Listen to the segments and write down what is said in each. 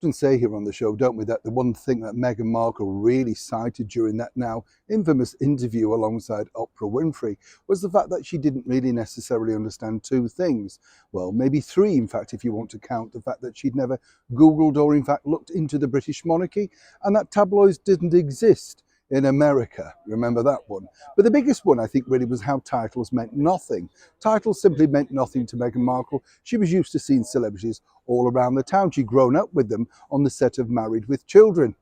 Often say here on the show, don't we, that the one thing that Meghan Markle really cited during that now infamous interview alongside Oprah Winfrey was the fact that she didn't really necessarily understand two things. Well, maybe three, in fact, if you want to count the fact that she'd never Googled or in fact looked into the British monarchy, and that tabloids didn't exist in America. Remember that one? But the biggest one, I think, really was how titles meant nothing. Titles simply meant nothing to Meghan Markle. She was used to seeing celebrities all around the town. She'd grown up with them on the set of Married with Children.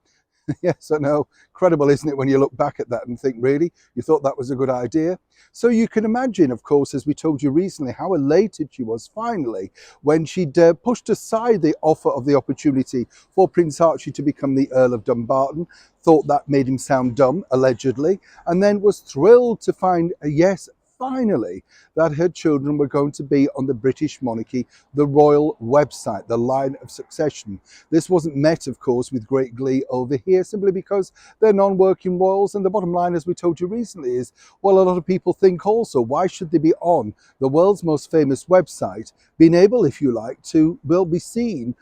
Yes, I know, incredible, isn't it, when you look back at that and think, really, you thought that was a good idea? So you can imagine, of course, as we told you recently, how elated she was finally when she'd pushed aside the offer of the opportunity for Prince Archie to become the Earl of Dumbarton, thought that made him sound dumb, allegedly, and then was thrilled to find a yes, finally, that her children were going to be on the British monarchy, the royal website, the line of succession. This wasn't met, of course, with great glee over here, simply because they're non-working royals. And the bottom line, as we told you recently, is, well, a lot of people think also, why should they be on the world's most famous website, being able, if you like, to, well, be seen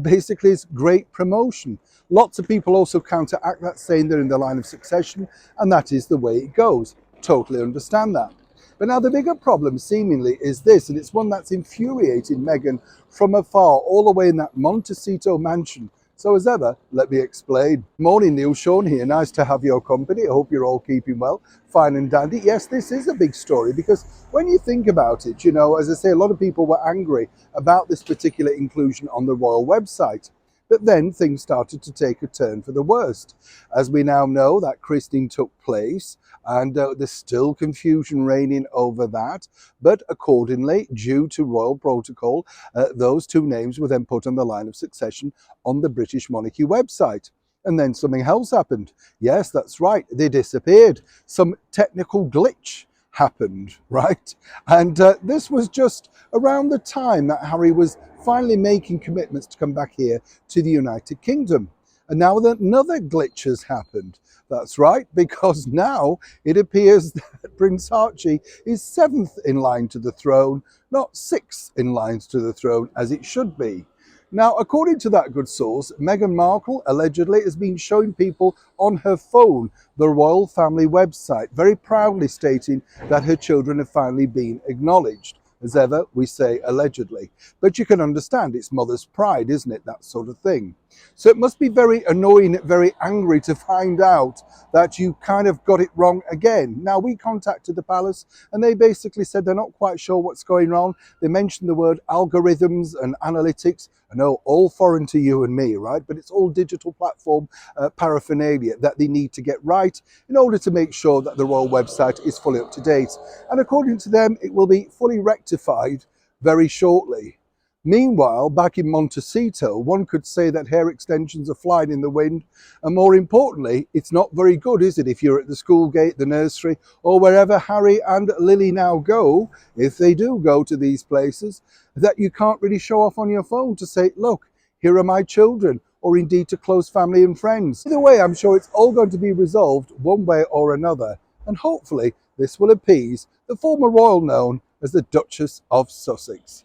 basically as great promotion? Lots of people also counteract that, saying they're in the line of succession, and that is the way it goes. Totally understand that. But now the bigger problem seemingly is this, and it's one that's infuriating Meghan from afar, all the way in that Montecito mansion. So as ever, let me explain. Morning, Neil, Sean here. Nice to have your company. I hope you're all keeping well, fine and dandy. Yes, this is a big story because when you think about it, you know, as I say, a lot of people were angry about this particular inclusion on the royal website. But then things started to take a turn for the worst. As we now know, that christening took place, and there's still confusion reigning over that. But accordingly, due to royal protocol, those two names were then put on the line of succession on the British monarchy website. And then something else happened. Yes, that's right, they disappeared. Some technical glitch happened, right? And this was just around the time that Harry was finally making commitments to come back here to the United Kingdom. And now that another glitch has happened. That's right, because now it appears that Prince Archie is 7th in line to the throne, not 6th in line to the throne as it should be. Now, according to that good source, Meghan Markle allegedly has been showing people on her phone the royal family website, very proudly stating that her children have finally been acknowledged. As ever, we say allegedly. But you can understand it's mother's pride, isn't it? That sort of thing. So it must be very annoying, very angry to find out that you kind of got it wrong again. Now, we contacted the palace and they basically said they're not quite sure what's going on. They mentioned the word algorithms and analytics. I know, all foreign to you and me, right? But it's all digital platform paraphernalia that they need to get right in order to make sure that the royal website is fully up to date. And according to them, it will be fully rectified very shortly. Meanwhile, back in Montecito, one could say that hair extensions are flying in the wind. And more importantly, it's not very good, is it, if you're at the school gate, the nursery, or wherever Harry and Lily now go, if they do go to these places, that you can't really show off on your phone to say, look, here are my children, or indeed to close family and friends. Either way, I'm sure it's all going to be resolved one way or another. And hopefully this will appease the former royal known as the Duchess of Sussex.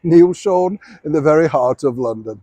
Neil, Sean, in the very heart of London.